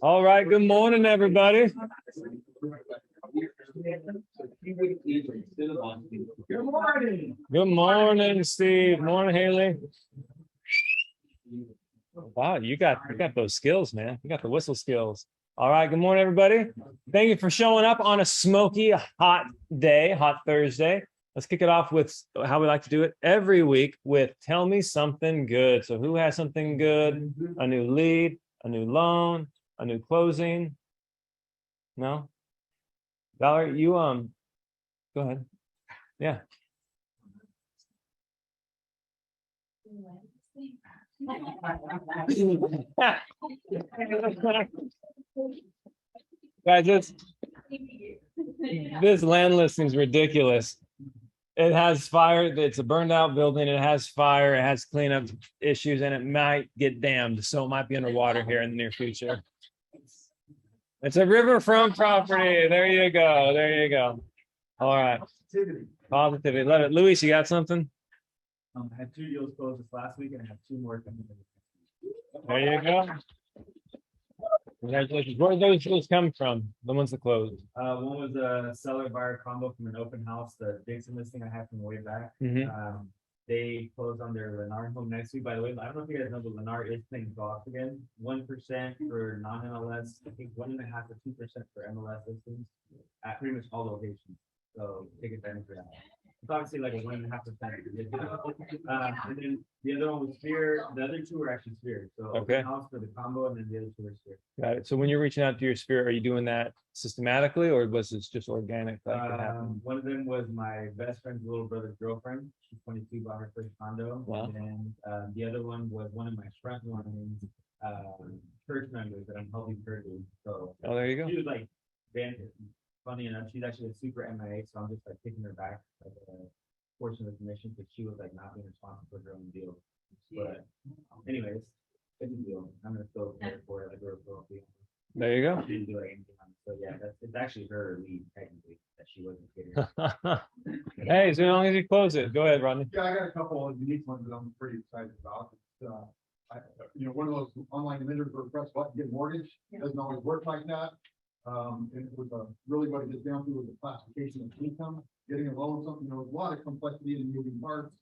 All right, good morning, everybody. Good morning. Good morning, Steve. Morning, Haley. Wow, you got those skills, man. You got the whistle skills. All right, good morning, everybody. Thank you for showing up on a smoky, hot day, hot Thursday. Let's kick it off with how we like to do it every week with Tell Me Something Good. So who has something good? A new lead, a new loan, a new closing? No? Valerie, you go ahead. Yeah. Guys, this land listing is ridiculous. It has fire. It's a burned out building. It has fire. It has cleanup issues, and it might get dammed. So it might be underwater here in the near future. It's a riverfront property. There you go. There you go. All right. Positivity. Love it. Luis, you got something? I had 2 deals closed this last week, and I have 2 more coming in. There you go. Congratulations. Where did those deals come from? The ones that closed? One was a seller buyer combo from an open house, the Dixon listing I had from way back. They closed on their Lennar home next week. By the way, I don't know if you guys know, but Lennar is playing golf again. 1% for non-MLS. I think 1.5 to 2% for MLS listings at pretty much all locations. So take advantage of that. It's obviously like a 1.5%. And then the other one was Sphere. The other 2 were actually Sphere. So Okay. house for the combo, and then the other 2 were Sphere. Got it. So when you're reaching out to your Sphere, are you doing that systematically, or was this just organic? Like it happened? One of them was my best friend's little brother's girlfriend. She's 22, bought her first condo. Wow. And the other one was one of my front line church members that I'm helping her do. So Oh, there you go. she was like, funny enough, she's actually a super MIA, so I'm just like taking her back like a portion of the commission because she was like not being responsible for her own deal. But anyways, it's a deal. I'm gonna still pay her for it like a referral fee. There you go. She didn't do like anything on it. So yeah, it's actually her lead technically that she wasn't getting. Hey, as long as you close it. Go ahead, Rodney. Yeah, I got a couple of unique ones that I'm pretty excited about. It's, one of those online emitters where press button, get mortgage, doesn't always work like that. And it was really what it gets down to was the classification of income, getting a loan, something, there was a lot of complexity in moving parts.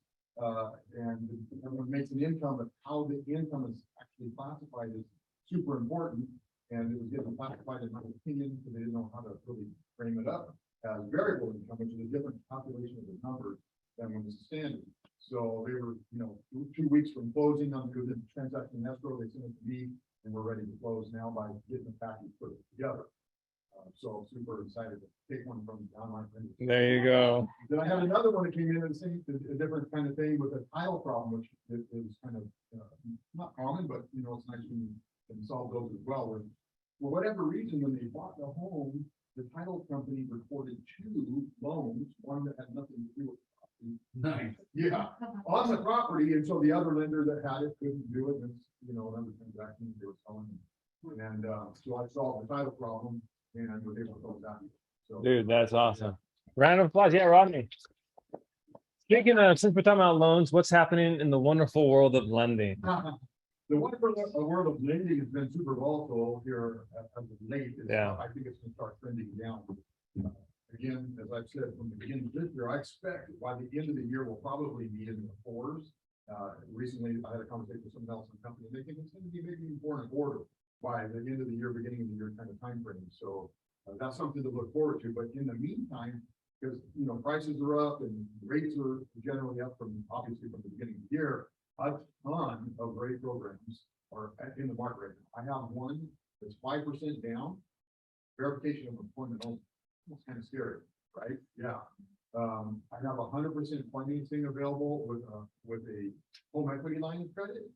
And everyone makes an income, but how the income is actually classified is super important. And it was getting classified in my opinion, because they didn't know how to really frame it up as variable income, which is a different calculation of the numbers than when it's standard. So they were, 2 weeks from closing on the transaction escrow, they sent it to me, and we're ready to close now by getting the package put together. So super excited to take one from the online. There you go. Then I had another one that came in and saying a different kind of thing with a title problem, which is kind of not common, but it's nice when you can solve those as well. Where, for whatever reason, when they bought the home, the title company recorded 2 loans, one that had nothing to do with the property. Nice. Yeah, on the property, and so the other lender that had it couldn't do it, and another transaction they were selling. And so I solved the title problem. And I was able to close that. So, Dude, that's awesome. Round of applause. Yeah, Rodney. Speaking of, since we're talking about loans, what's happening in the wonderful world of lending? the wonderful world of lending has been super volatile here as of late. Yeah. I think it's going to start trending down. Again, as I've said from the beginning of this year, I expect by the end of the year we'll probably be in the 4s. Recently, I had a conversation with someone else in the company. They think it's going to be maybe 4.25 by the end of the year, beginning of the year kind of time frame. So that's something to look forward to. But in the meantime, because prices are up and rates are generally up from obviously from the beginning of the year, a ton of rate programs are in the market right now. I have one that's 5% down, verification of employment only. It's kind of scary, right? Yeah. I have 100% financing available with a home equity line of credit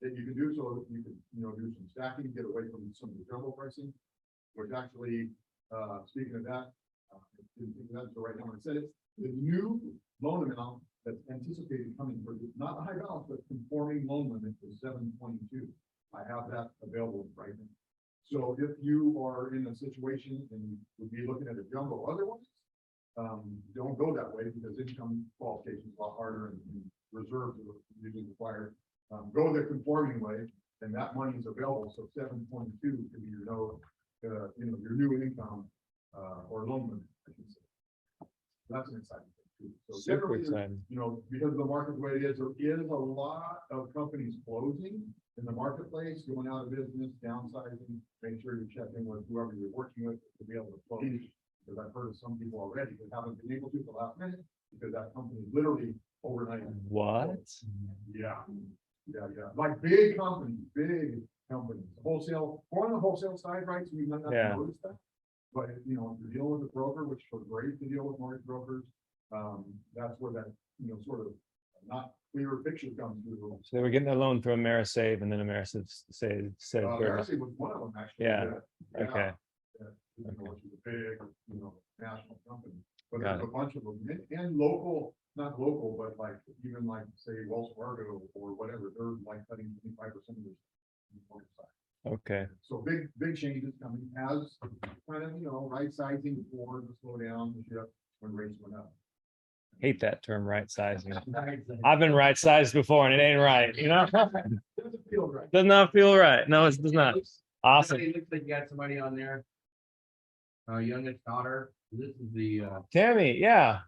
that you can do, so that you can do some stacking, get away from some of the jumbo pricing, which actually speaking of that, didn't think of that until right now when I said it, the new loan amount that's anticipated coming for not the high balance but conforming loan limit is 722. I have that available right now. So if you are in a situation and you would be looking at a jumbo otherwise, don't go that way because income qualification is a lot harder and reserves are usually required. Go the conforming way, and that money is available, so 722 could be your note, your new income, or loan limit, I should say. That's an exciting thing too. So Super generally, exciting. because of the market the way it is, there is a lot of companies closing in the marketplace, going out of business, downsizing, make sure you check in with whoever you're working with to be able to close. Because I've heard of some people already that haven't been able to the last minute, because that company literally overnight. What? Yeah, like big companies, wholesale, more on the wholesale side, right? So you might not Yeah. notice that. But if you're dealing with a broker, which was great to deal with mortgage brokers, that's where that, sort of not clear picture comes through. So they were getting a loan through Amerisave, and then Amerisave said, Actually, was one of them, actually. Yeah. Okay. Which is a big, national company, but Got there's a bunch of them, and local, not local, but like, even like, say, Wells Fargo or whatever, they're like cutting 25% of their mortgage side. okay. So big changes coming as kind of, right sizing for the slowdown, the shift when rates went up. Hate that term, right sizing. I've been right sized before, and it ain't right. Doesn't feel right. Does not feel right. No, it does not. Awesome. It looks like you got somebody on there. Youngest daughter. This is the, Tammy, yeah.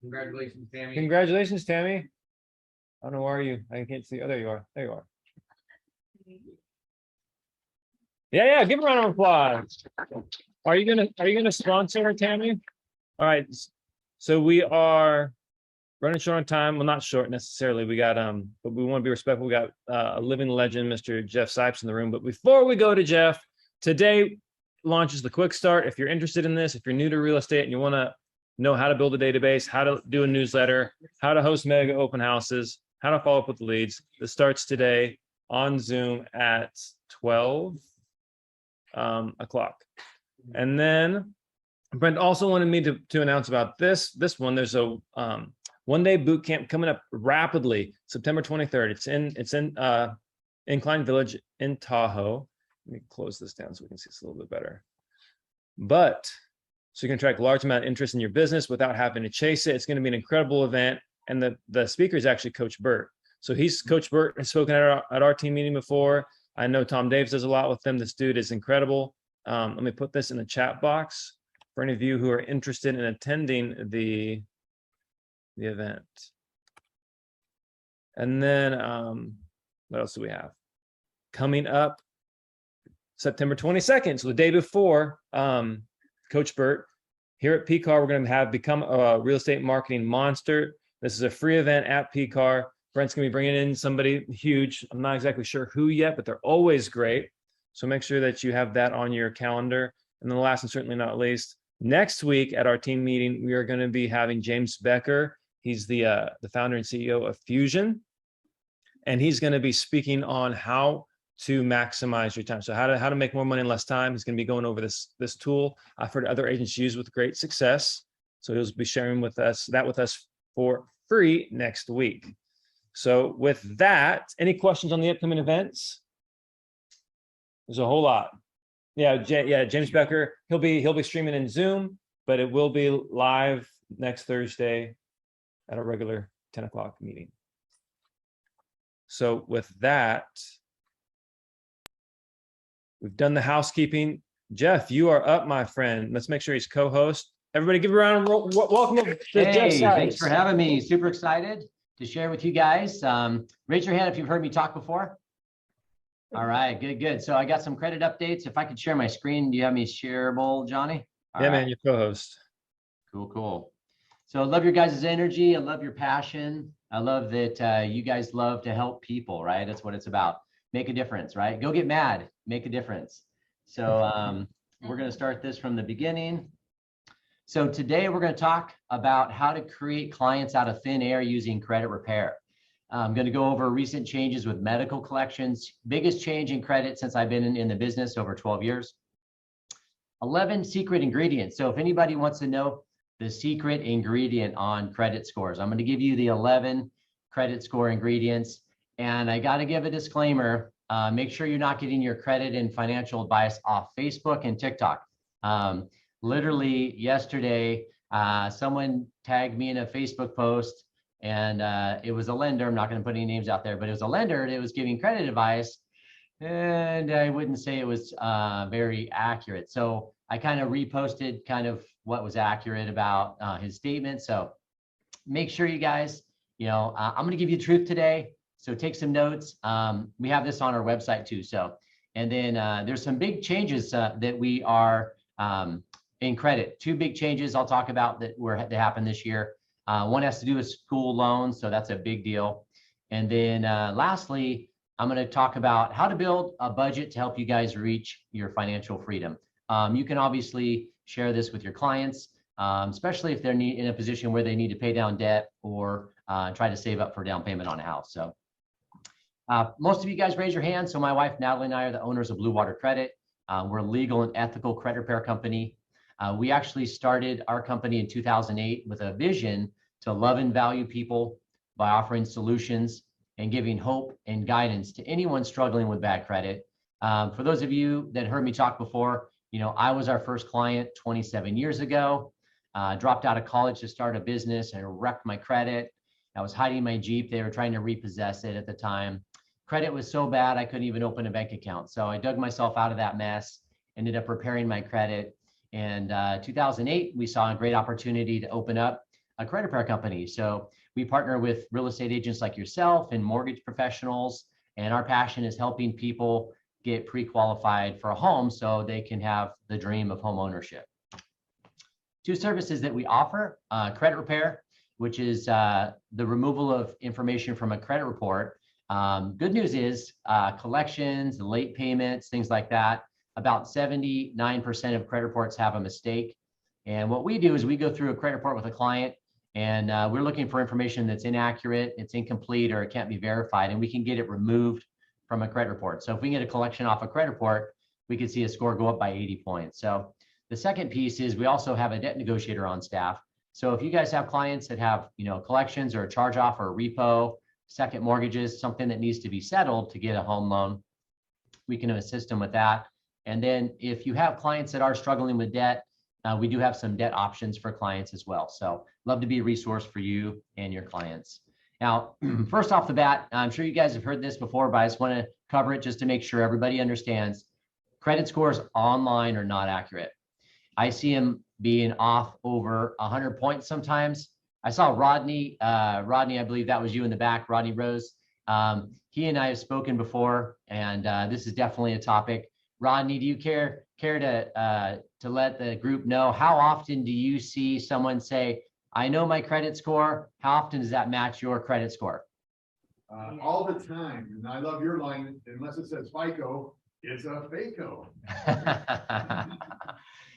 congratulations, Tammy. Congratulations, Tammy. I don't know, where are you? I can't see. Oh, there you are. There you are. Yeah, give her a round of applause. Are you gonna sponsor her, Tammy? All right. So we are running short on time. Well, not short necessarily. We got but we want to be respectful. We got a living legend, Mr. Jeff Sipes, in the room. But before we go to Jeff, today launches the quick start. If you're interested in this, if you're new to real estate and you want to know how to build a database, how to do a newsletter, how to host mega open houses, how to follow up with the leads, this starts today on Zoom at 12 o'clock. And then Brent also wanted me to announce about this one. There's a one-day boot camp coming up rapidly, September 23rd. It's in Incline Village in Tahoe. Let me close this down so we can see this a little bit better. But so you can attract a large amount of interest in your business without having to chase it. It's going to be an incredible event. And the speaker is actually Coach Burt. So Coach Burt has spoken at our team meeting before. I know Tom Davis does a lot with them. This dude is incredible. Let me put this in the chat box for any of you who are interested in attending the event. And then what else do we have? Coming up September 22nd, so the day before, Coach Burt, here at PCAR, we're going to have Become a Real Estate Marketing Monster. This is a free event at PCAR. Brent's going to be bringing in somebody huge. I'm not exactly sure who yet, but they're always great. So make sure that you have that on your calendar. And then last and certainly not least, next week at our team meeting, we are going to be having James Becker. He's the founder and CEO of Fusion. And he's going to be speaking on how to maximize your time. So how to make more money in less time. He's going to be going over this tool I've heard other agents use with great success. So he'll be sharing with us for free next week. So with that, any questions on the upcoming events? There's a whole lot. Yeah, James Becker, he'll be streaming in Zoom, but it will be live next Thursday at a regular 10 o'clock meeting. So with that, we've done the housekeeping. Jeff, you are up, my friend. Let's make sure he's co-host. Everybody give a round of welcome to Jeff Sipes. Thanks for having me. Super excited to share with you guys. Raise your hand if you've heard me talk before. All right, good. So I got some credit updates. If I could share my screen, do you have me shareable, Johnny? All right. Man, you're co-host. Cool. So I love your guys' energy. I love your passion. I love that you guys love to help people, right? That's what it's about. Make a difference, right? Go get mad, make a difference. So we're going to start this from the beginning. So today we're going to talk about how to create clients out of thin air using credit repair. I'm going to go over recent changes with medical collections, biggest change in credit since I've been in the business over 12 years. 11 secret ingredients. So if anybody wants to know the secret ingredient on credit scores, I'm going to give you the 11 credit score ingredients. And I got to give a disclaimer. Make sure you're not getting your credit and financial advice off Facebook and TikTok. Literally yesterday, someone tagged me in a Facebook post, and it was a lender. I'm not going to put any names out there, but it was a lender that was giving credit advice. And I wouldn't say it was very accurate. So I kind of reposted kind of what was accurate about his statement. So make sure you guys, I'm going to give you the truth today. So take some notes. We have this on our website too. So, and then there's some big changes that we are in credit. Two big changes I'll talk about that happened this year. One has to do with school loans. So that's a big deal. And then lastly, I'm going to talk about how to build a budget to help you guys reach your financial freedom. You can obviously share this with your clients, especially if they're in a position where they need to pay down debt or try to save up for down payment on a house. So most of you guys raise your hands. So my wife, Natalie, and I are the owners of Blue Water Credit. We're a legal and ethical credit repair company. We actually started our company in 2008 with a vision to love and value people by offering solutions and giving hope and guidance to anyone struggling with bad credit. For those of you that heard me talk before, I was our first client 27 years ago. Dropped out of college to start a business and wrecked my credit. I was hiding my Jeep. They were trying to repossess it at the time. Credit was so bad, I couldn't even open a bank account. So I dug myself out of that mess, ended up repairing my credit. And 2008, we saw a great opportunity to open up a credit repair company. So we partner with real estate agents like yourself and mortgage professionals. And our passion is helping people get pre-qualified for a home so they can have the dream of home ownership. Two services that we offer, credit repair, which is the removal of information from a credit report. Good news is collections, late payments, things like that. About 79% of credit reports have a mistake. And what we do is we go through a credit report with a client and we're looking for information that's inaccurate, it's incomplete, or it can't be verified, and we can get it removed from a credit report. So if we can get a collection off a credit report, we could see a score go up by 80 points. So the second piece is we also have a debt negotiator on staff. So if you guys have clients that have, collections or a charge off or a repo, second mortgages, something that needs to be settled to get a home loan, we can assist them with that. And then if you have clients that are struggling with debt, we do have some debt options for clients as well. So love to be a resource for you and your clients. Now, first off the bat, I'm sure you guys have heard this before, but I just want to cover it just to make sure everybody understands. Credit scores online are not accurate. I see them being off over 100 points sometimes. I saw Rodney, I believe that was you in the back, Rodney Rose. He and I have spoken before, and this is definitely a topic. Rodney, do you care to let the group know, how often do you see someone say, I know my credit score? How often does that match your credit score? All the time. And I love your line, unless it says FICO, it's a FICO.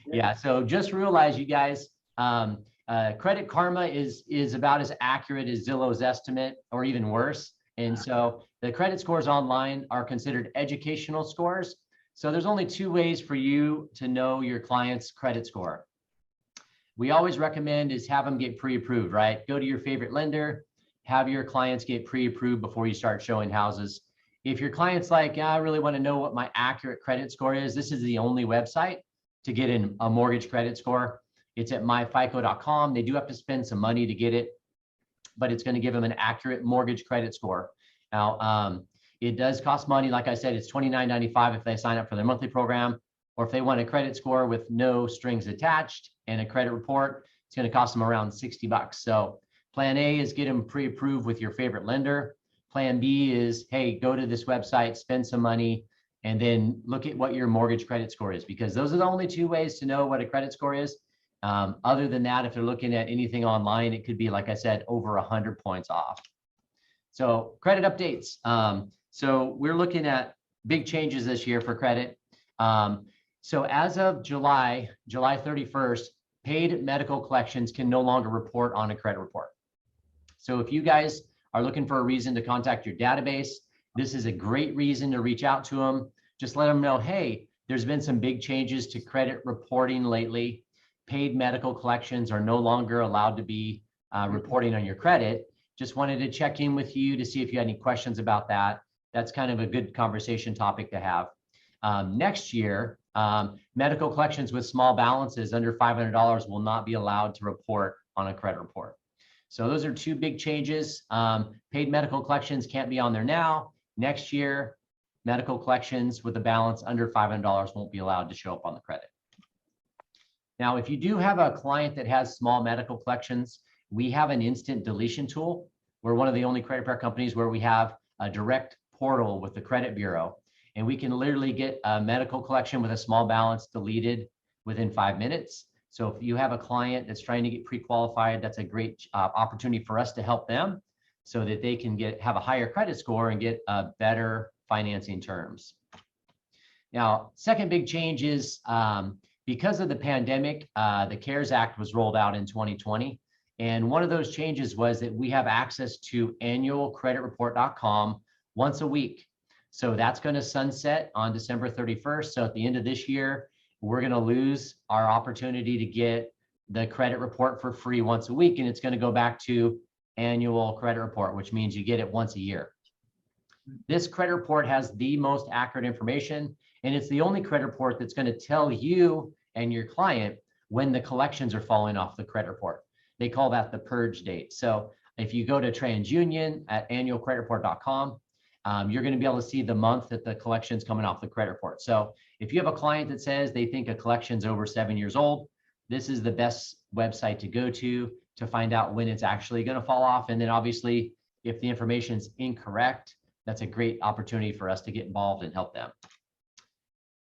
Yeah, so just realize, you guys, Credit Karma is about as accurate as Zillow's estimate, or even worse. And so the credit scores online are considered educational scores. So there's only two ways for you to know your client's credit score. We always recommend is have them get pre-approved, right? Go to your favorite lender, have your clients get pre-approved before you start showing houses. If your client's like, I really want to know what my accurate credit score is, this is the only website to get in a mortgage credit score. It's at myfico.com. They do have to spend some money to get it, but it's going to give them an accurate mortgage credit score. Now, it does cost money. Like I said, it's $29.95 if they sign up for their monthly program, or if they want a credit score with no strings attached and a credit report, it's going to cost them around $60. So plan A is get them pre-approved with your favorite lender. Plan B is, hey, go to this website, spend some money, and then look at what your mortgage credit score is, because those are the only two ways to know what a credit score is. Other than that, if they're looking at anything online, it could be, like I said, over 100 points off. So credit updates. So we're looking at big changes this year for credit. So as of July 31st, paid medical collections can no longer report on a credit report. So if you guys are looking for a reason to contact your database, this is a great reason to reach out to them. Just let them know, hey, there's been some big changes to credit reporting lately. Paid medical collections are no longer allowed to be reporting on your credit. Just wanted to check in with you to see if you had any questions about that. That's kind of a good conversation topic to have. Next year, medical collections with small balances under $500 will not be allowed to report on a credit report. So those are two big changes. Paid medical collections can't be on there now. Next year, medical collections with a balance under $500 won't be allowed to show up on the credit. Now, if you do have a client that has small medical collections, we have an instant deletion tool. We're one of the only credit repair companies where we have a direct portal with the credit bureau, and we can literally get a medical collection with a small balance deleted within 5 minutes. So if you have a client that's trying to get pre-qualified, that's a great opportunity for us to help them so that they can have a higher credit score and get better financing terms. Now, second big change is because of the pandemic, the CARES Act was rolled out in 2020. And one of those changes was that we have access to annualcreditreport.com once a week. So that's going to sunset on December 31st. So at the end of this year, we're going to lose our opportunity to get the credit report for free once a week. And it's going to go back to annual credit report, which means you get it once a year. This credit report has the most accurate information, and it's the only credit report that's going to tell you and your client when the collections are falling off the credit report. They call that the purge date. So if you go to TransUnion at annualcreditreport.com, you're going to be able to see the month that the collection's coming off the credit report. So if you have a client that says they think a collection's over 7 years old, this is the best website to go to find out when it's actually going to fall off. And then obviously, if the information is incorrect, that's a great opportunity for us to get involved and help them.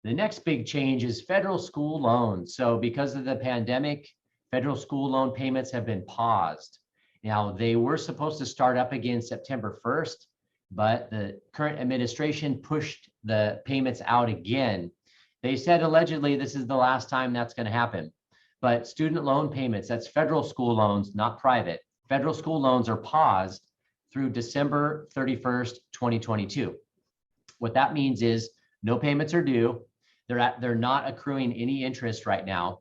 The next big change is federal school loans. So because of the pandemic, federal school loan payments have been paused. Now, they were supposed to start up again September 1st, but the current administration pushed the payments out again. They said allegedly this is the last time that's going to happen. But student loan payments, that's federal school loans, not private. Federal school loans are paused through December 31st, 2022. What that means is no payments are due. They're not accruing any interest right now.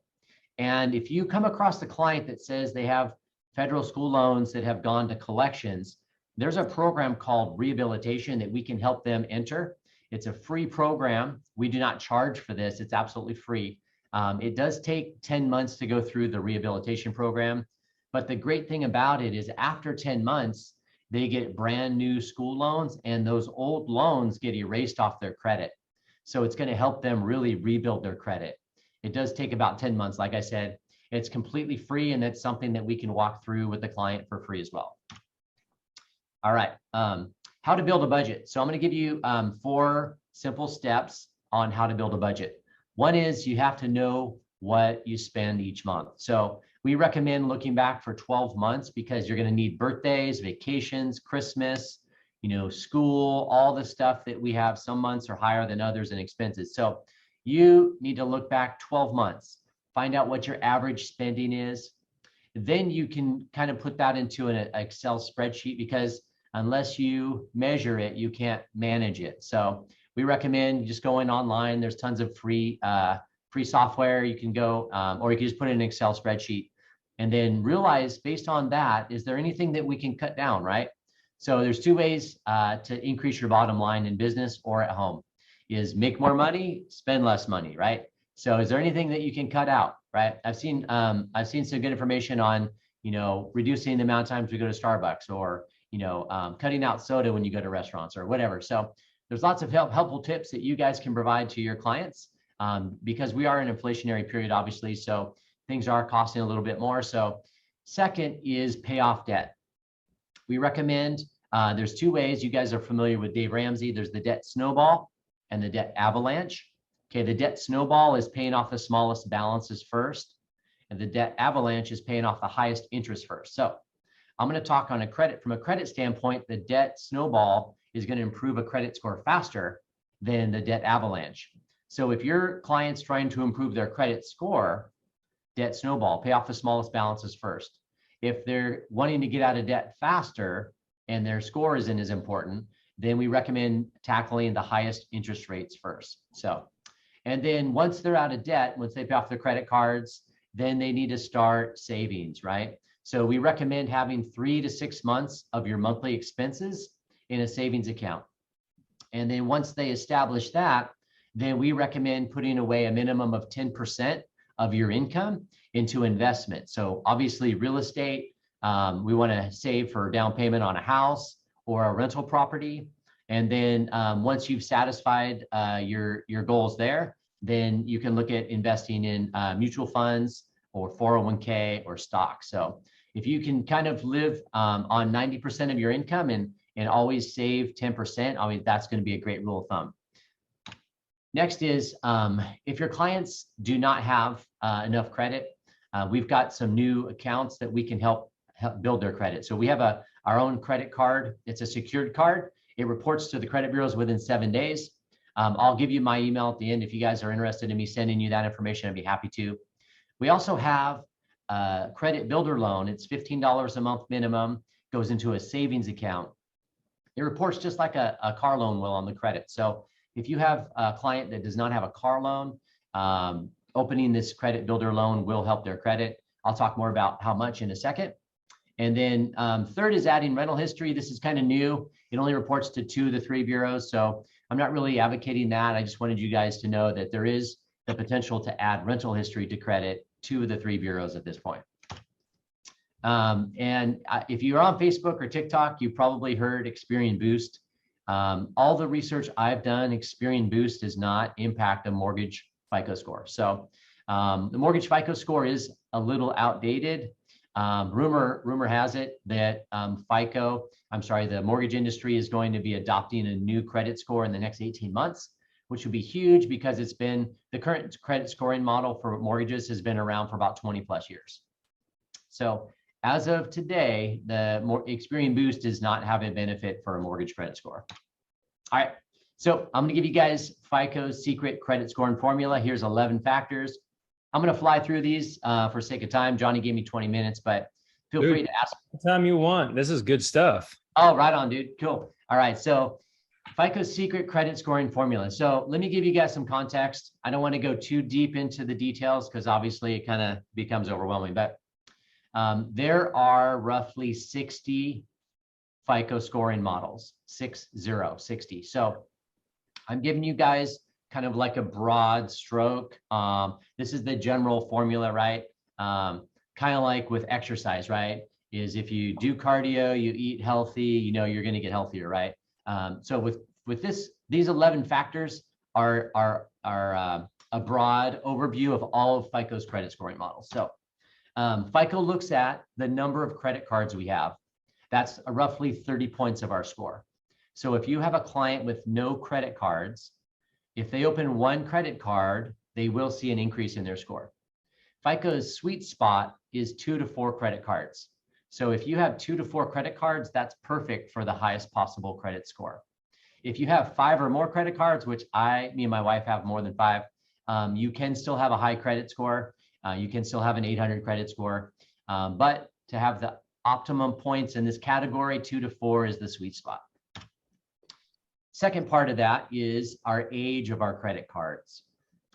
And if you come across the client that says they have federal school loans that have gone to collections, there's a program called Rehabilitation that we can help them enter. It's a free program. We do not charge for this. It's absolutely free. It does take 10 months to go through the rehabilitation program. But the great thing about it is after 10 months, they get brand new school loans, and those old loans get erased off their credit. So it's going to help them really rebuild their credit. It does take about 10 months. Like I said, it's completely free, and that's something that we can walk through with the client for free as well. All right, how to build a budget. So I'm going to give you 4 simple steps on how to build a budget. One is you have to know what you spend each month. So we recommend looking back for 12 months because you're going to need birthdays, vacations, Christmas, school, all the stuff that we have. Some months are higher than others in expenses. So you need to look back 12 months, find out what your average spending is. Then you can kind of put that into an Excel spreadsheet because unless you measure it, you can't manage it. So we recommend just going online. There's tons of free software. You can go, or you can just put it in an Excel spreadsheet and then realize based on that, is there anything that we can cut down, right? So there's 2 ways to increase your bottom line in business or at home is make more money, spend less money, right? So is there anything that you can cut out, right? I've seen some good information on, reducing the amount of times we go to Starbucks or, cutting out soda when you go to restaurants or whatever. So there's lots of helpful tips that you guys can provide to your clients because we are in an inflationary period, obviously. So things are costing a little bit more. So second is pay off debt. We recommend there's 2 ways. You guys are familiar with Dave Ramsey. There's the debt snowball and the debt avalanche. Okay, the debt snowball is paying off the smallest balances first, and the debt avalanche is paying off the highest interest first. So I'm going to talk on from a credit standpoint, the debt snowball is going to improve a credit score faster than the debt avalanche. So if your client's trying to improve their credit score, debt snowball, pay off the smallest balances first. If they're wanting to get out of debt faster and their score isn't as important, then we recommend tackling the highest interest rates first. So, and then once they're out of debt, once they pay off their credit cards, then they need to start savings, right? So we recommend having 3 to 6 months of your monthly expenses in a savings account. And then once they establish that, then we recommend putting away a minimum of 10% of your income into investment. So obviously real estate, we want to save for down payment on a house or a rental property. And then once you've satisfied your goals there, then you can look at investing in mutual funds or 401k or stocks. So if you can kind of live on 90% of your income and always save 10%, I mean, that's going to be a great rule of thumb. Next is if your clients do not have enough credit, we've got some new accounts that we can help build their credit. So we have our own credit card. It's a secured card. It reports to the credit bureaus within 7 days. I'll give you my email at the end. If you guys are interested in me sending you that information, I'd be happy to. We also have a credit builder loan. It's $15 a month minimum, goes into a savings account. It reports just like a car loan will on the credit. So if you have a client that does not have a car loan, opening this credit builder loan will help their credit. I'll talk more about how much in a second. And then third is adding rental history. This is kind of new. It only reports to 2 of the 3 bureaus. So I'm not really advocating that. I just wanted you guys to know that there is the potential to add rental history to credit 2 of the 3 bureaus at this point. If you're on Facebook or TikTok, you probably heard Experian Boost. All the research I've done, Experian Boost does not impact a mortgage FICO score. So the mortgage FICO score is a little outdated. Rumor has it that the mortgage industry is going to be adopting a new credit score in the next 18 months, which would be huge because the current credit scoring model for mortgages has been around for about 20 plus years. So as of today, the Experian Boost does not have a benefit for a mortgage credit score. All right, so I'm gonna give you guys FICO's secret credit scoring formula. Here's 11 factors. I'm gonna fly through these for sake of time. Johnny gave me 20 minutes, but feel free to ask. The time you want. This is good stuff. Oh, right on, dude. Cool. All right, so FICO's secret credit scoring formula. So let me give you guys some context. I don't want to go too deep into the details because obviously it kind of becomes overwhelming, but there are roughly 60 FICO scoring models, 60. So I'm giving you guys kind of like a broad stroke. This is the general formula, right? Kind of like with exercise, right? Is if you do cardio, you eat healthy, you know you're going to get healthier, right? So with these 11 factors are a broad overview of all of FICO's credit scoring models. So FICO looks at the number of credit cards we have. That's roughly 30 points of our score. So if you have a client with no credit cards, if they open 1 credit card, they will see an increase in their score. FICO's sweet spot is 2 to 4 credit cards. So if you have 2 to 4 credit cards, that's perfect for the highest possible credit score. If you have 5 or more credit cards, which me and my wife have more than 5, you can still have a high credit score. You can still have an 800 credit score. But to have the optimum points in this category, 2 to 4 is the sweet spot. Second part of that is our age of our credit cards.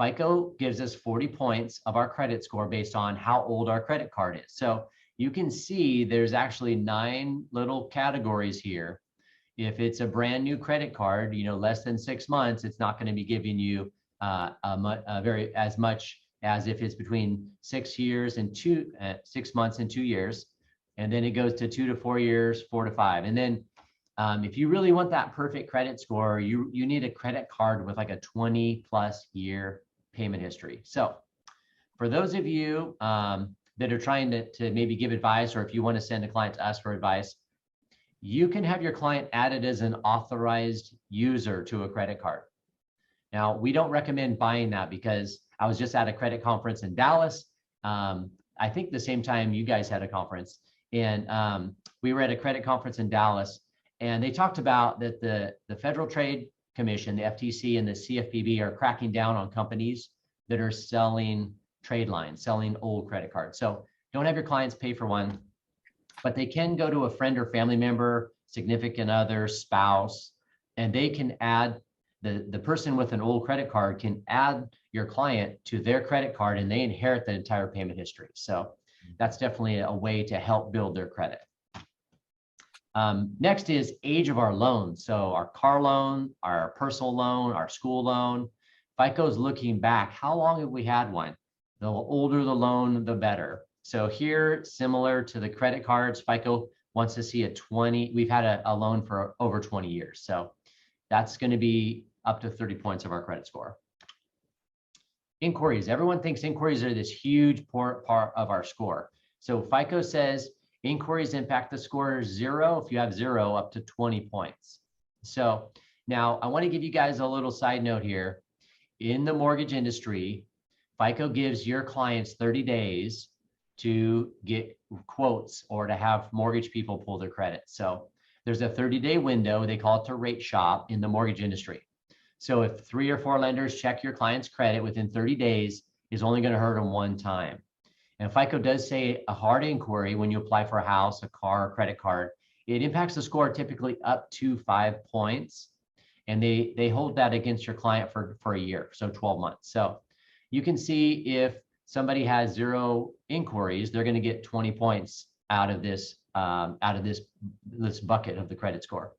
FICO gives us 40 points of our credit score based on how old our credit card is. So you can see there's actually 9 little categories here. If it's a brand new credit card, less than 6 months, it's not going to be giving you as much as if it's between 6 months and 2 years. And then it goes to 2 to 4 years, 4 to 5. And then if you really want that perfect credit score, you need a credit card with like a 20 plus year payment history. So for those of you that are trying to maybe give advice, or if you want to send a client to us for advice, you can have your client added as an authorized user to a credit card. Now, we don't recommend buying that because I was just at a credit conference in Dallas. I think the same time you guys had a conference, and we were at a credit conference in Dallas, and they talked about that the Federal Trade Commission, the FTC, and the CFPB are cracking down on companies that are selling trade lines, selling old credit cards. So don't have your clients pay for one, but they can go to a friend or family member, significant other, spouse, and they can add the person with an old credit card can add your client to their credit card, and they inherit the entire payment history. So that's definitely a way to help build their credit. Next is age of our loans. So our car loan, our personal loan, our school loan. FICO's looking back. How long have we had one? The older the loan, the better. So here, similar to the credit cards, FICO wants to see we've had a loan for over 20 years. So That's going to be up to 30 points of our credit score. Inquiries. Everyone thinks inquiries are this huge part of our score. So FICO says inquiries impact the score 0 if you have 0 up to 20 points. So now I want to give you guys a little side note here. In the mortgage industry, FICO gives your clients 30 days to get quotes or to have mortgage people pull their credit. So there's a 30-day window. They call it to rate shop in the mortgage industry. So if 3 or 4 lenders check your client's credit within 30 days, is only going to hurt them one time. And FICO does say a hard inquiry when you apply for a house, a car, a credit card, it impacts the score typically up to 5 points. And they hold that against your client for a year, so 12 months. So you can see if somebody has 0 inquiries, they're going to get 20 points out of this bucket of the credit score.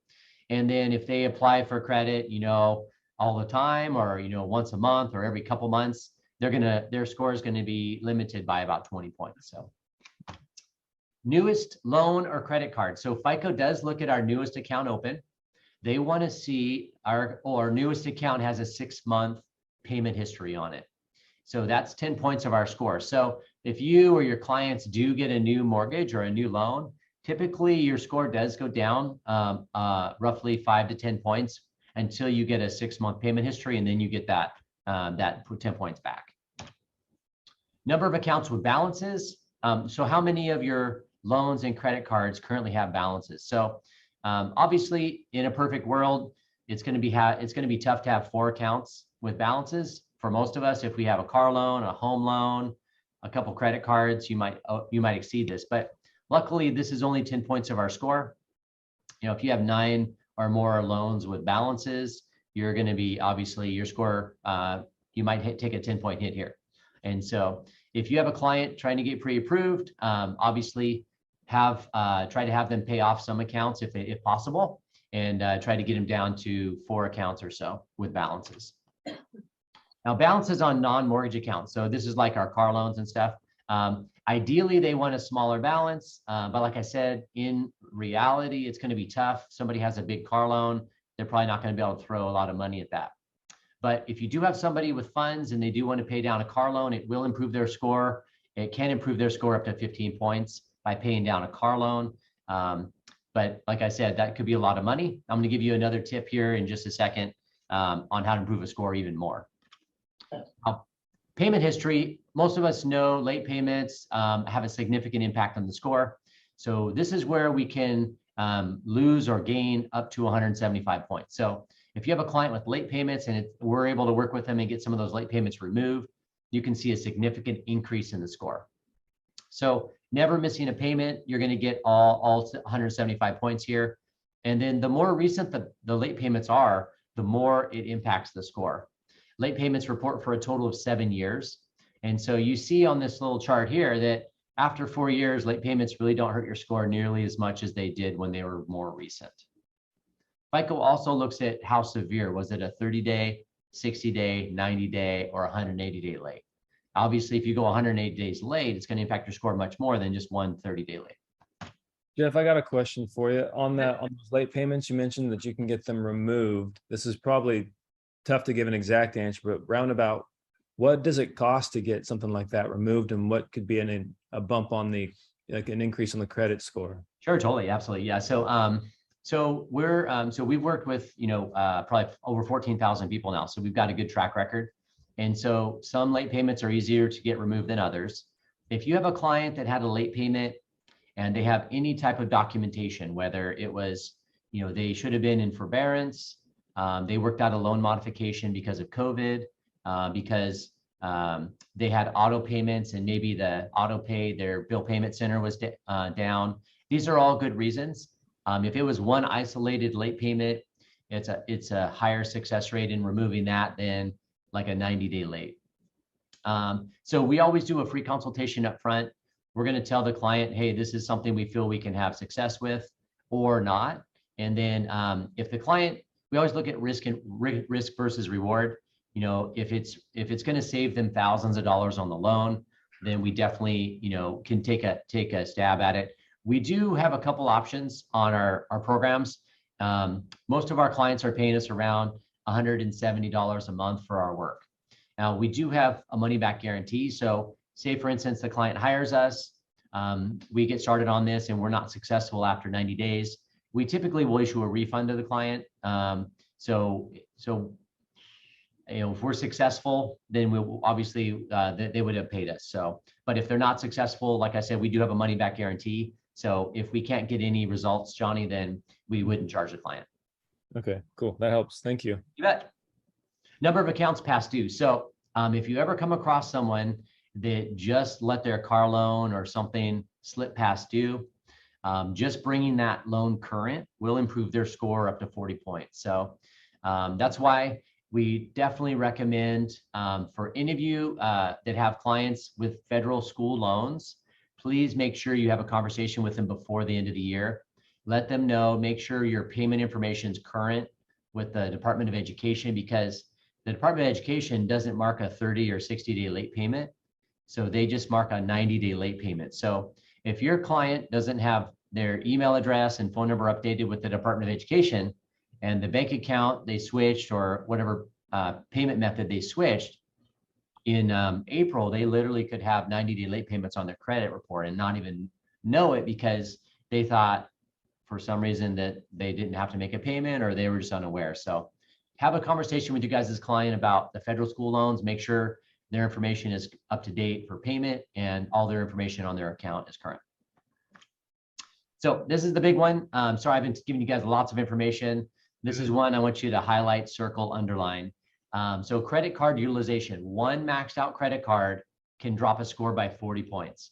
And then if they apply for credit, all the time, or once a month or every couple months, their score is going to be limited by about 20 points. So newest loan or credit card. So FICO does look at our newest account open. They want to see our newest account has a 6-month payment history on it. So that's 10 points of our score. So if you or your clients do get a new mortgage or a new loan, typically your score does go down roughly 5 to 10 points until you get a 6-month payment history, and then you get that 10 points back. Number of accounts with balances. So how many of your loans and credit cards currently have balances? So obviously, in a perfect world, it's going to be tough to have 4 accounts with balances. For most of us, if we have a car loan, a home loan, a couple credit cards, you might exceed this. But luckily, this is only 10 points of our score. If you have 9 or more loans with balances, you're going to be obviously your score. You might take a 10-point hit here. And so, if you have a client trying to get pre-approved, obviously try to have them pay off some accounts if possible, and try to get them down to 4 accounts or so with balances. Now, balances on non-mortgage accounts. So this is like our car loans and stuff. Ideally, they want a smaller balance, but like I said, in reality, it's going to be tough. Somebody has a big car loan, they're probably not going to be able to throw a lot of money at that. But if you do have somebody with funds and they do want to pay down a car loan, it will improve their score. It can improve their score up to 15 points by paying down a car loan. But like I said, that could be a lot of money. I'm going to give you another tip here in just a second on how to improve a score even more. Payment history. Most of us know late payments have a significant impact on the score. So this is where we can lose or gain up to 175 points. So if you have a client with late payments and we're able to work with them and get some of those late payments removed, you can see a significant increase in the score. So never missing a payment, you're going to get all 175 points here. And then the more recent the late payments are, the more it impacts the score. Late payments report for a total of 7 years. And so you see on this little chart here that after 4 years, late payments really don't hurt your score nearly as much as they did when they were more recent. FICO also looks at how severe. Was it a 30-day, 60-day, 90-day, or 180-day late? Obviously, if you go 180 days late, it's going to impact your score much more than just one 30-day late. Jeff, I got a question for you on those late payments. You mentioned that you can get them removed. This is probably tough to give an exact answer, but roundabout, what does it cost to get something like that removed, and what could be a bump on an increase on the credit score? Sure, totally, absolutely, yeah. So we've worked with probably over 14,000 people now, so we've got a good track record. And so some late payments are easier to get removed than others. If you have a client that had a late payment and they have any type of documentation, whether it was they should have been in forbearance, they worked out a loan modification because of COVID, because they had auto payments and maybe the auto pay, their bill payment center was down. These are all good reasons. If it was one isolated late payment, it's a higher success rate in removing that than like a 90-day late. So we always do a free consultation up front. We're going to tell the client, hey, this is something we feel we can have success with or not. And then if the client, we always look at risk versus reward. If it's going to save them thousands of dollars on the loan, then we definitely can take a stab at it. We do have a couple options on our programs. Most of our clients are paying us around $170 a month for our work. Now, we do have a money back guarantee. So say, for instance, the client hires us, we get started on this and we're not successful after 90 days. We typically will issue a refund to the client. So if we're successful, then we will obviously they would have paid us. So, but if they're not successful, like I said, we do have a money back guarantee. So if we can't get any results, Johnny, then we wouldn't charge the client. Okay, cool. That helps. Thank you. You bet. Number of accounts past due. So if you ever come across someone that just let their car loan or something slip past due, just bringing that loan current will improve their score up to 40 points. So that's why we definitely recommend for any of you that have clients with federal school loans, please make sure you have a conversation with them before the end of the year. Let them know, make sure your payment information is current with the Department of Education, because the Department of Education doesn't mark a 30 or 60-day late payment. So they just mark a 90-day late payment. So if your client doesn't have their email address and phone number updated with the Department of Education, and the bank account they switched or whatever payment method they switched, in April, they literally could have 90-day late payments on their credit report and not even know it, because they thought for some reason that they didn't have to make a payment or they were just unaware. So have a conversation with you guys' client about the federal school loans. Make sure their information is up to date for payment and all their information on their account is current. So this is the big one. Sorry, I've been giving you guys lots of information. This is one I want you to highlight, circle, underline. So credit card utilization. One maxed out credit card can drop a score by 40 points.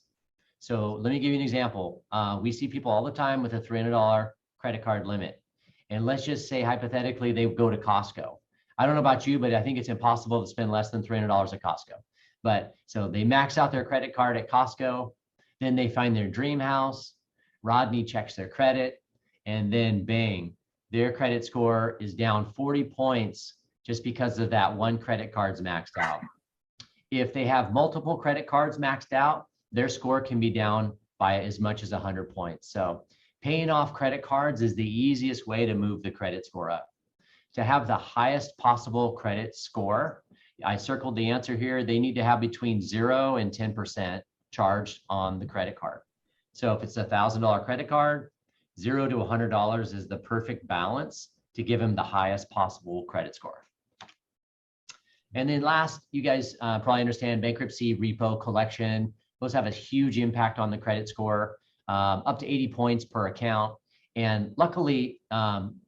So let me give you an example. We see people all the time with a $300 credit card limit. And let's just say hypothetically they go to Costco. I don't know about you, but I think it's impossible to spend less than $300 at Costco. But so they max out their credit card at Costco, then they find their dream house, Rodney checks their credit, and then bang, their credit score is down 40 points just because of that one credit card's maxed out. If they have multiple credit cards maxed out, their score can be down by as much as 100 points. So paying off credit cards is the easiest way to move the credit score up. To have the highest possible credit score, I circled the answer here. They need to have between 0 and 10% charged on the credit card. So if it's a $1,000 credit card, $0 to $100 is the perfect balance to give them the highest possible credit score. And then last, you guys probably understand bankruptcy, repo, collection. Those have a huge impact on the credit score, up to 80 points per account. And luckily,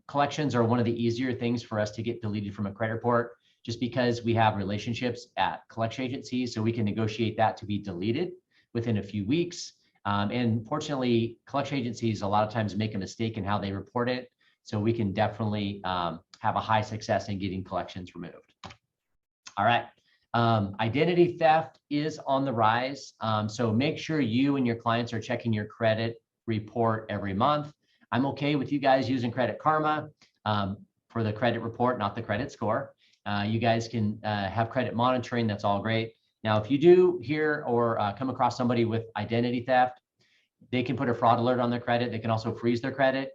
collections are one of the easier things for us to get deleted from a credit report, just because we have relationships at collection agencies, so we can negotiate that to be deleted within a few weeks. And fortunately, collection agencies a lot of times make a mistake in how they report it, so we can definitely have a high success in getting collections removed. All right. Identity theft is on the rise. So make sure you and your clients are checking your credit report every month. I'm okay with you guys using Credit Karma for the credit report, not the credit score. You guys can have credit monitoring. That's all great. Now, if you do hear or come across somebody with identity theft, they can put a fraud alert on their credit. They can also freeze their credit.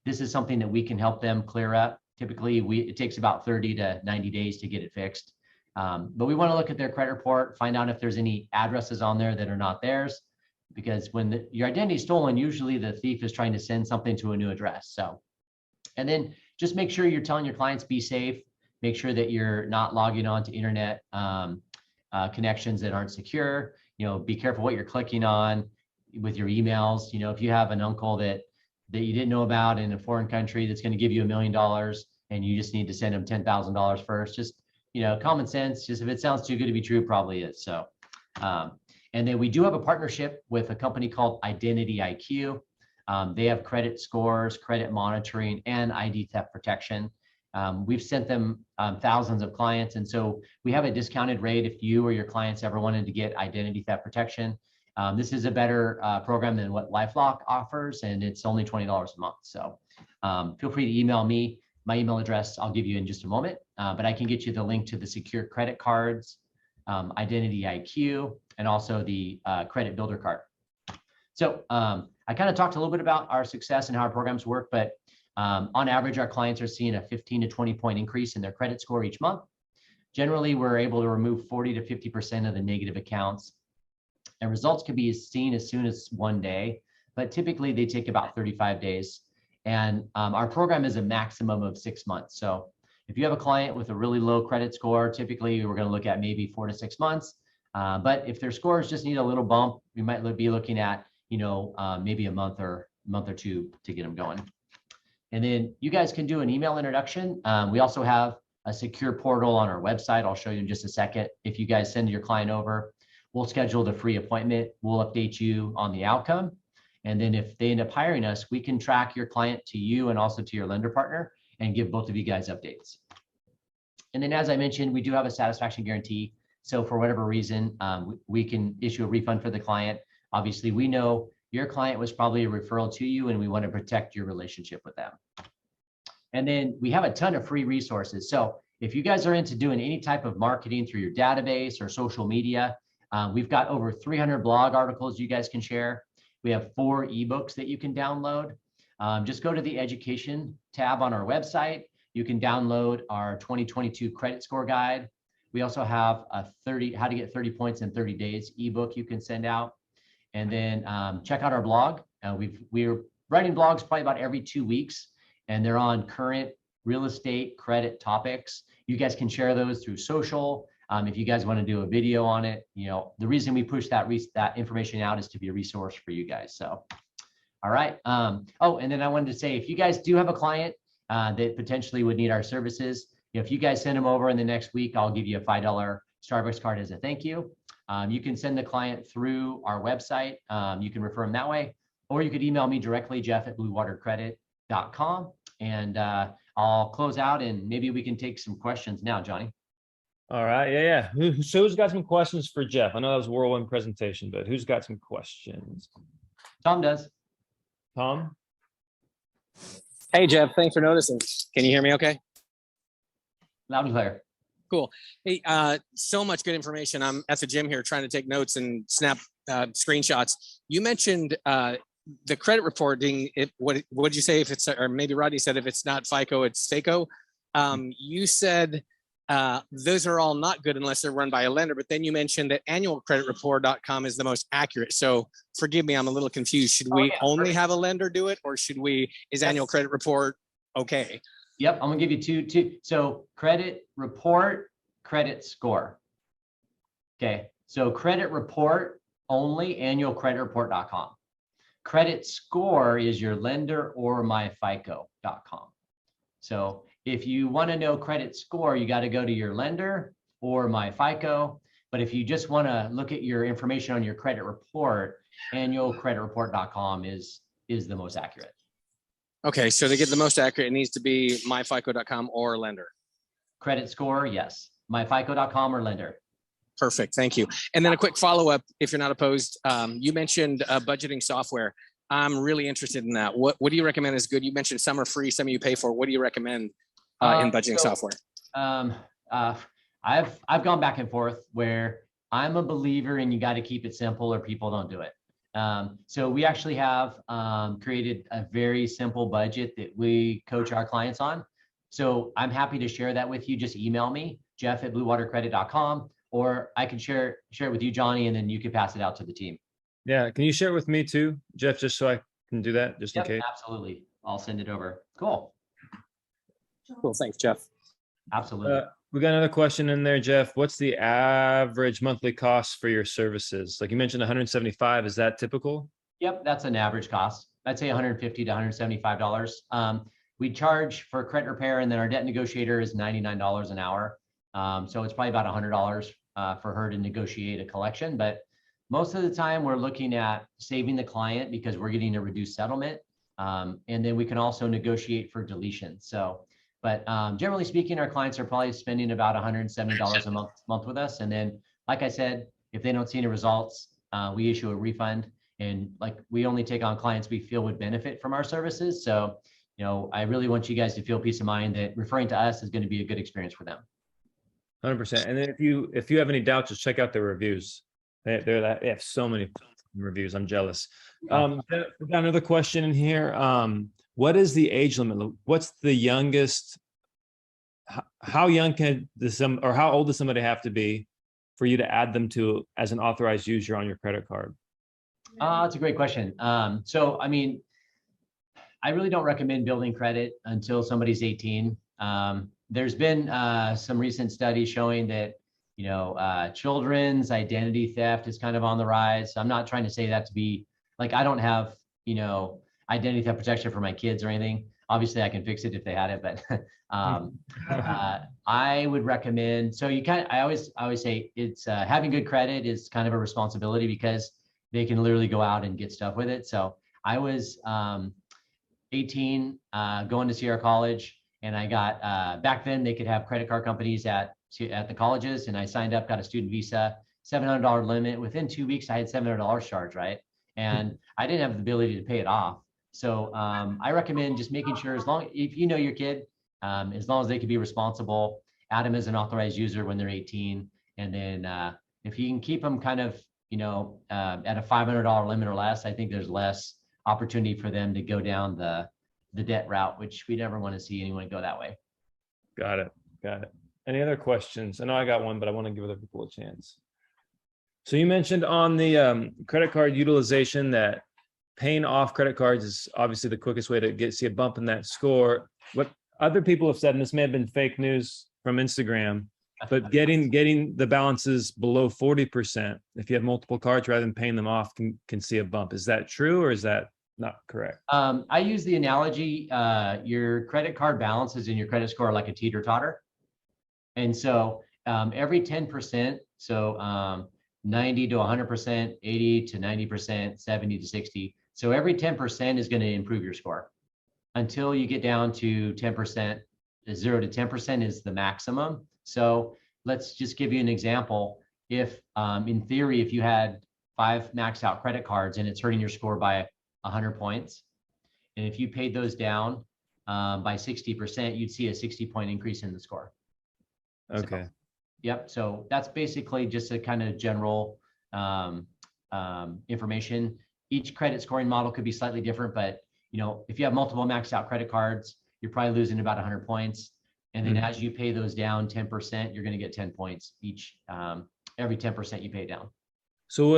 This is something that we can help them clear up. Typically, it takes about 30 to 90 days to get it fixed. But we want to look at their credit report, find out if there's any addresses on there that are not theirs, because when your identity is stolen, usually the thief is trying to send something to a new address. So, and then just make sure you're telling your clients be safe. Make sure that you're not logging on to internet connections that aren't secure. Be careful what you're clicking on with your emails. If you have an uncle that you didn't know about in a foreign country that's going to give you $1 million and you just need to send them $10,000 first, just common sense, just if it sounds too good to be true, probably is. So, and then we do have a partnership with a company called Identity IQ. They have credit scores, credit monitoring, and ID theft protection. We've sent them thousands of clients. And so we have a discounted rate if you or your clients ever wanted to get identity theft protection. This is a better program than what LifeLock offers, and it's only $20 a month. So feel free to email me. My email address I'll give you in just a moment, but I can get you the link to the secure credit cards, Identity IQ, and also the credit builder card. So I kind of talked a little bit about our success and how our programs work, but On average, our clients are seeing a 15 to 20 point increase in their credit score each month. Generally, we're able to remove 40 to 50% of the negative accounts, and results can be seen as soon as one day, but typically they take about 35 days. And our program is a maximum of 6 months. So if you have a client with a really low credit score, typically we're going to look at maybe 4 to 6 months. But if their scores just need a little bump, we might be looking at, maybe a month or two to get them going. And then you guys can do an email introduction. We also have a secure portal on our website. I'll show you in just a second. If you guys send your client over, we'll schedule the free appointment. We'll update you on the outcome. And then if they end up hiring us, we can track your client to you and also to your lender partner and give both of you guys updates. And then, as I mentioned, we do have a satisfaction guarantee. So for whatever reason, we can issue a refund for the client. Obviously, we know your client was probably a referral to you, and we want to protect your relationship with them. And then we have a ton of free resources. So if you guys are into doing any type of marketing through your database or social media, we've got over 300 blog articles you guys can share. We have 4 ebooks that you can download. Just go to the education tab on our website. You can download our 2022 credit score guide. We also have a how to get 30 points in 30 days ebook you can send out. And then check out our blog. We're writing blogs probably about every 2 weeks, and they're on current real estate credit topics. You guys can share those through social. If you guys want to do a video on it, the reason we push that information out is to be a resource for you guys. So, all right. Oh, and then I wanted to say, if you guys do have a client that potentially would need our services, if you guys send them over in the next week, I'll give you a $5 Starbucks card as a thank you. You can send the client through our website. You can refer them that way, or you could email me directly, jeff@bluewatercredit.com, and I'll close out, and maybe we can take some questions now, Johnny. All right. Yeah. Who's got some questions for Jeff? I know that was a whirlwind presentation, but who's got some questions? Tom does. Tom? Hey, Jeff, thanks for noticing. Can you hear me okay? Loud and clear. Cool. Hey, so much good information. I'm at the gym here trying to take notes and snap screenshots. You mentioned the credit reporting. What did you say if it's, or maybe Rodney said if it's not FICO, it's FICO. You said those are all not good unless they're run by a lender, but then you mentioned that annualcreditreport.com is the most accurate. So forgive me, I'm a little confused. Should we only have a lender do it, or is annual credit report okay? Yep, I'm gonna give you two. So credit report, credit score. Okay, so credit report only, annualcreditreport.com. Credit score is your lender or myfico.com. So if you want to know credit score, you got to go to your lender or myfico. But if you just want to look at your information on your credit report, annualcreditreport.com is the most accurate. Okay, so to get the most accurate, it needs to be myfico.com or lender. Credit score, yes. Myfico.com or lender. Perfect, thank you. And then a quick follow-up, if you're not opposed. You mentioned budgeting software. I'm really interested in that. What do you recommend is good? You mentioned some are free, some you pay for. What do you recommend in budgeting software? I've gone back and forth where I'm a believer in you got to keep it simple or people don't do it. So we actually have created a very simple budget that we coach our clients on. So I'm happy to share that with you. Just email me, jeff@bluewatercredit.com, or I can share it with you, Johnny, and then you can pass it out to the team. Yeah, can you share it with me too, Jeff, just so I can do that, just in case? Absolutely. I'll send it over. Cool. Cool, thanks, Jeff. Absolutely. We got another question in there, Jeff. What's the average monthly cost for your services? Like you mentioned, 175. Is that typical? Yep, that's an average cost. I'd say $150 to $175. We charge for credit repair, and then our debt negotiator is $99 an hour. So it's probably about $100 for her to negotiate a collection. But most of the time, we're looking at saving the client because we're getting a reduced settlement. And then we can also negotiate for deletion. So, but generally speaking, our clients are probably spending about $170 a month with us. And then, like I said, if they don't see any results, we issue a refund. And like we only take on clients we feel would benefit from our services. So, I really want you guys to feel peace of mind that referring to us is going to be a good experience for them. 100%. And then if you have any doubts, just check out their reviews. They have so many reviews. I'm jealous. We've got another question in here. what is the age limit? What's the youngest? How young can or how old does somebody have to be for you to add them to as an authorized user on your credit card? That's a great question. So, I mean, I really don't recommend building credit until somebody's 18. There's been some recent studies showing that, children's identity theft is kind of on the rise. I'm not trying to say that to be like, I don't have, identity theft protection for my kids or anything. Obviously I can fix it if they had it, but I would recommend, so I always say it's having good credit is kind of a responsibility because they can literally go out and get stuff with it. So I was 18 going to Sierra College, and I got back then they could have credit card companies at the colleges, and I signed up, got a student visa, $700 limit. Within 2 weeks I had $700 charged, right? And I didn't have the ability to pay it off. So I recommend just making sure, if you know your kid, as long as they can be responsible, add them as an authorized user when they're 18. And then if you can keep them kind of, at a $500 limit or less, I think there's less opportunity for them to go down the debt route, which we never want to see anyone go that way. Got it. Any other questions? I know I got one, but I want to give other people a chance. So you mentioned on the credit card utilization that paying off credit cards is obviously the quickest way to see a bump in that score. What other people have said, and this may have been fake news from Instagram, but getting the balances below 40%, if you have multiple cards rather than paying them off, can see a bump. Is that true, or is that not correct? I use the analogy, your credit card balances and your credit score are like a teeter-totter. And so every 10%, so 90 to 100%, 80 to 90%, 70 to 60. So every 10% is going to improve your score until you get down to 10%. 0 to 10% is the maximum. So let's just give you an example. If in theory, if you had 5 maxed out credit cards and it's hurting your score by 100 points, and if you paid those down by 60%, you'd see a 60-point increase in the score. Okay. So, yep. So that's basically just a kind of general information. Each credit scoring model could be slightly different, but if you have multiple maxed out credit cards, you're probably losing about 100 points. And then as you pay those down 10%, you're going to get 10 points each, every 10% you pay down. So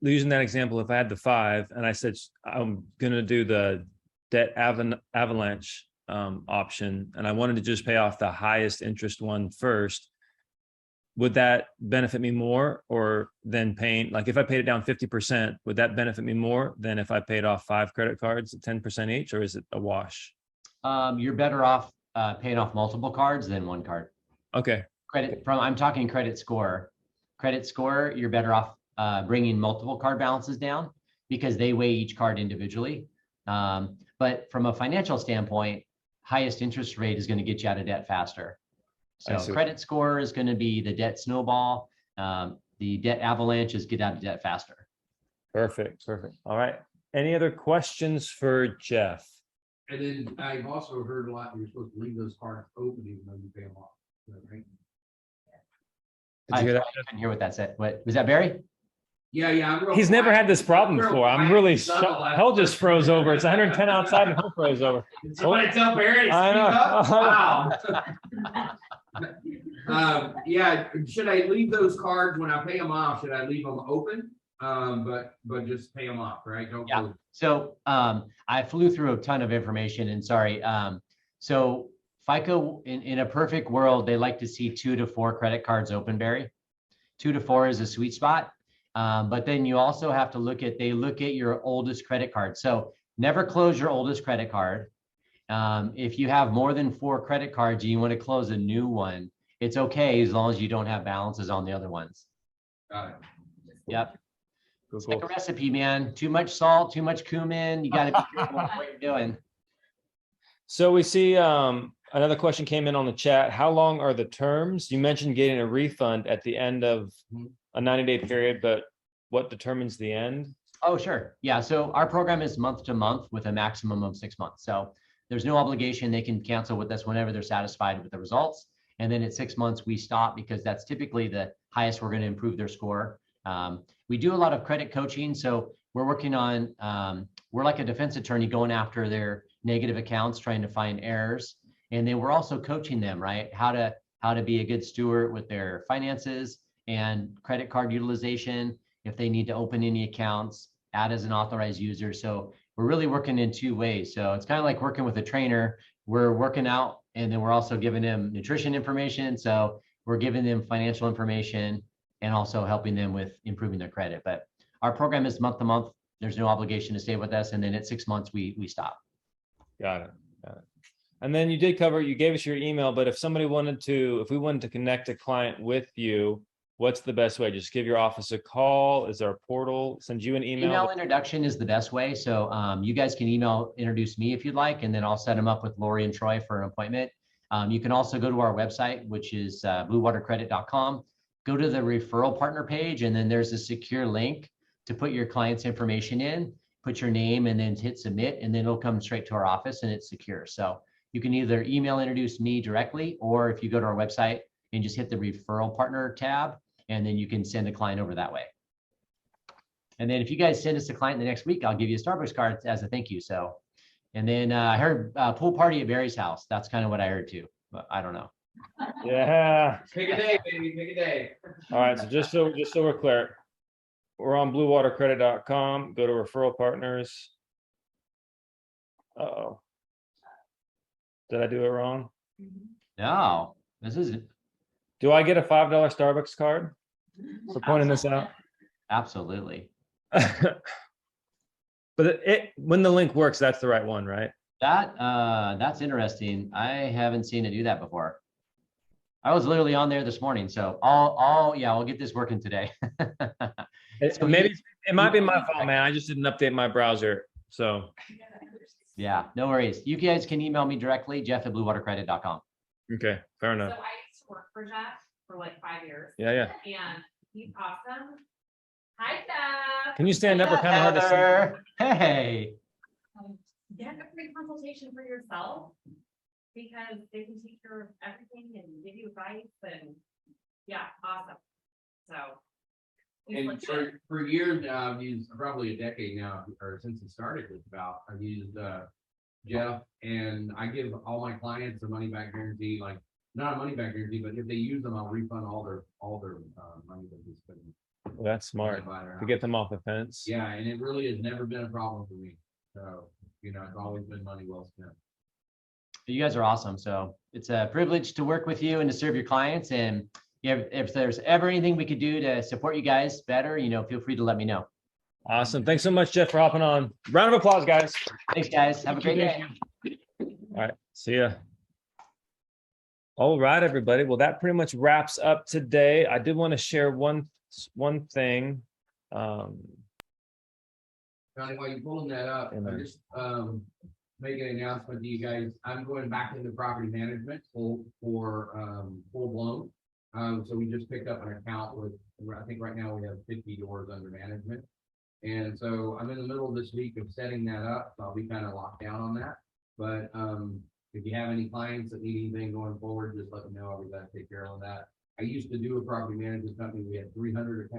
using that example, if I had the 5 and I said I'm going to do the debt avalanche option, and I wanted to just pay off the highest interest one first, would that benefit me more or than paying, like if I paid it down 50%, would that benefit me more than if I paid off 5 credit cards at 10% each, or is it a wash? You're better off paying off multiple cards than one card. Okay. I'm talking credit score. Credit score, you're better off bringing multiple card balances down because they weigh each card individually. But from a financial standpoint, highest interest rate is going to get you out of debt faster. So credit score is going to be the debt snowball. The debt avalanche is get out of debt faster. Perfect. All right. Any other questions for Jeff? And then I've also heard a lot, you're supposed to leave those cards open even though you pay them off. Is that right? Did you hear that? I couldn't hear what that said. What was that, Barry? Yeah. He's never had this problem before. I'm really shocked. Hell just froze over. It's 110 outside and hell froze over. Somebody tell Barry to I speak know. up. Wow. Yeah. Should I leave those cards when I pay them off? Should I leave them open? But just pay them off, right? Don't Yeah. So I flew through a ton of information, and sorry. So FICO, in a perfect world, they like to see 2 to 4 credit cards open, Barry. 2 to 4 is a sweet spot. But then you also have to look at your oldest credit card. So never close your oldest credit card. If you have more than 4 credit cards and you want to close a new one, it's okay as long as you don't have balances on the other ones. Got it. Yep. Cool. It's like a recipe, man. Too much salt, too much cumin. You got to be careful with what you're doing. So we see another question came in on the chat. How long are the terms? You mentioned getting a refund at the end of a 90-day period, but what determines the end? Oh, sure. Yeah. So our program is month to month with a maximum of 6 months. So there's no obligation. They can cancel with us whenever they're satisfied with the results. And then at 6 months, we stop because that's typically the highest we're going to improve their score. We do a lot of credit coaching. So we're working on, we're like a defense attorney going after their negative accounts, trying to find errors. And then we're also coaching them, right? How to be a good steward with their finances and credit card utilization, if they need to open any accounts, add as an authorized user. So we're really working in two ways. So it's kind of like working with a trainer. We're working out, and then we're also giving them nutrition information. So we're giving them financial information and also helping them with improving their credit. But our program is month to month. There's no obligation to stay with us. And then at 6 months, we stop. Got it. And then you gave us your email, but if we wanted to connect a client with you, what's the best way? Just give your office a call. Is there a portal? Send you an email? Email introduction is the best way. So you guys can introduce me if you'd like, and then I'll set them up with Lori and Troy for an appointment. You can also go to our website, which is bluewatercredit.com. Go to the referral partner page, and then there's a secure link to put your client's information in, put your name, and then hit submit, and then it'll come straight to our office and it's secure. So you can either email introduce me directly, or if you go to our website and just hit the referral partner tab, and then you can send a client over that way. And then if you guys send us a client the next week, I'll give you a Starbucks card as a thank you. So, and then I heard pool party at Barry's house. That's kind of what I heard too, but I don't know. Yeah. Pick a day, baby, pick a day. All right. So just so we're clear, we're on bluewatercredit.com. Go to referral partners. Uh-oh. Did I do it wrong? No, this is Do I get a $5 Starbucks card for pointing this out? absolutely. But when the link works, that's the right one, right? That's interesting. I haven't seen it do that before. I was literally on there this morning, so I'll get this working today. Maybe it might be my fault, man. I just didn't update my browser. So Yeah, no worries. You guys can email me directly, jeff@bluewatercredit.com. okay, fair enough. So I used to work for Jeff for like 5 years. Yeah. And he's awesome. Hi, Jeff. Can you stand up? We're kind of hard to see. Heather. Hey. Get a free consultation for yourself because they can take care of everything and give you advice and yeah, awesome. So. he's And legit. for years now, I've used probably a decade now, or since it started, I've used Jeff, and I give all my clients a money back guarantee, like not a money back guarantee, but if they use them, I'll refund all their money that they spend. Well, that's smart to get them off the fence. Yeah, and it really has never been a problem for me. So, it's always been money well spent. You guys are awesome. So it's a privilege to work with you and to serve your clients. And if there's ever anything we could do to support you guys better, feel free to let me know. Awesome. Thanks so much, Jeff, for hopping on. Round of applause, guys. Thanks, guys. Have a great day. All right. See ya. All right, everybody. Well, that pretty much wraps up today. I did want to share one thing. Johnny, while you're pulling that up, I just make an announcement to you guys. I'm going back into property management for full blown. So we just picked up an account with, I think right now we have 50 doors under management. And so I'm in the middle of this week of setting that up. So I'll be kind of locked down on that. But if you have any clients that need anything going forward, just let me know. I'll be glad to take care of that. I used to do a property management company. We had 300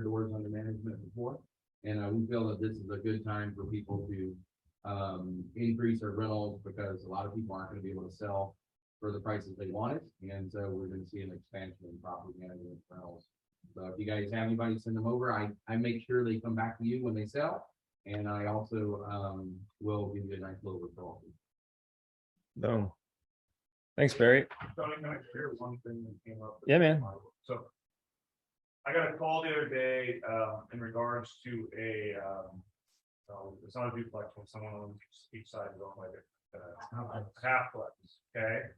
doors under management before. And we feel that this is a good time for people to increase their rentals because a lot of people aren't going to be able to sell for the prices they wanted. And so we're going to see an expansion in property management rentals. So if you guys have anybody, send them over. I make sure they come back to you when they sell. And I also will give you a nice little referral. Boom. Thanks, Barry. Tony, can I share one thing that came up? Yeah, man. So I got a call the other day in regards to it's not a duplex when someone on each side is owned by a halfplex. Okay.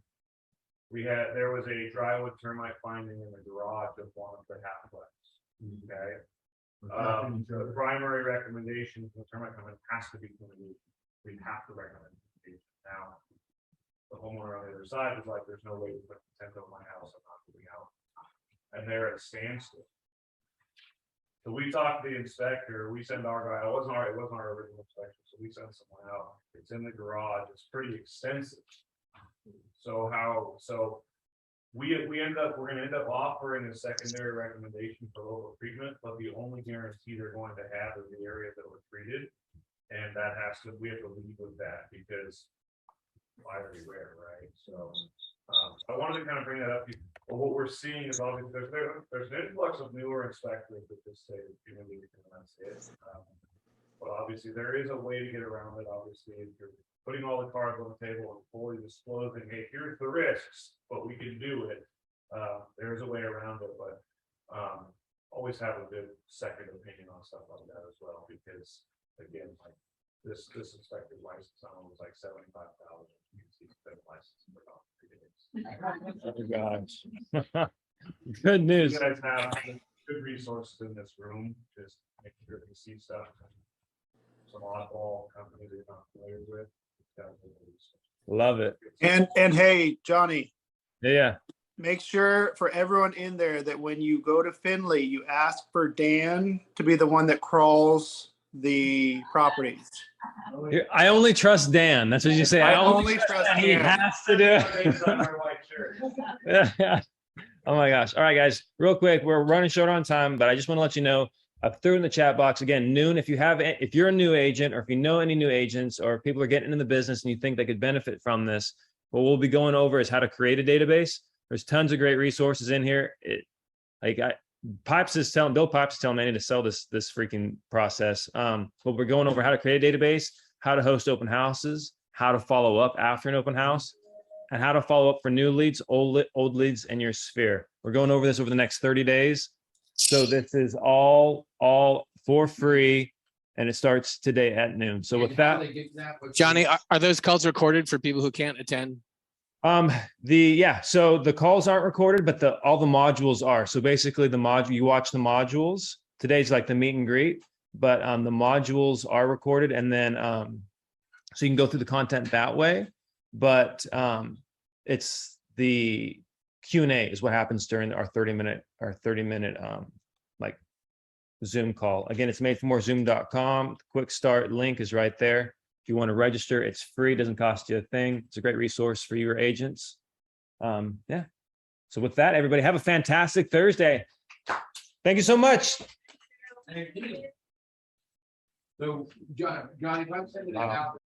There was a drywood termite finding in the garage of one of the halfplex. Okay. The primary recommendation from the termite company has to be fumigation. We have to recommend fumigation. Now, the homeowner on the other side was like, "There's no way to put the tent over my house. I'm not moving out," and they're at a standstill. So we talked to the inspector. We send our guy. It wasn't our original inspection. So we send someone out. It's in the garage. It's pretty extensive. So we're going to end up offering a secondary recommendation for local treatment, but the only guarantee they're going to have is the area that was treated. And that we have to lead with that because buyer beware, right? So, I wanted to kind of bring that up. But what we're seeing is obviously there's an influx of newer inspectors that just say, you know, that's it. But obviously there is a way to get around it. Obviously, if you're putting all the cards on the table and fully disclosing, hey, here's the risks, but we can do it. There's a way around it, but always have a good second opinion on stuff like that as well, because again, like this inspector's license on was like 75,000. Oh gosh. Good news. You guys have good resources in this room. Just make sure you see stuff. Some oddball companies that you're not familiar with. Love it. And hey, Johnny, Yeah. make sure for everyone in there that when you go to Findlay, you ask for Dan to be the one that crawls the properties. I only trust Dan. That's what you say. I only trust Dan. He Dan. has to do it. Yeah. Oh my gosh. All right, guys, real quick. We're running short on time, but I just want to let you know, I threw in the chat box again, noon. If you're a new agent, or if you know any new agents, or if people are getting into the business and you think they could benefit from this, what we'll be going over is how to create a database. There's tons of great resources in here. Bill Pipes is telling me I need to sell this freaking process. But we're going over how to create a database, how to host open houses, how to follow up after an open house, and how to follow up for new leads, old leads in your sphere. We're going over this over the next 30 days. So this is all for free, and it starts today at noon. So with that, Johnny, are those calls recorded for people who can't attend? So the calls aren't recorded, but all the modules are. So basically you watch the modules. Today's like the meet and greet, but the modules are recorded, and then so you can go through the content that way. But it's the Q&A is what happens during our 30-minute like Zoom call. Again, it's made for more zoom.com. Quick start link is right there. If you want to register, it's free, doesn't cost you a thing. It's a great resource for your agents. Yeah. So with that, everybody have a fantastic Thursday. Thank you so much. Thank you. So, Johnny, if I'm sending it out.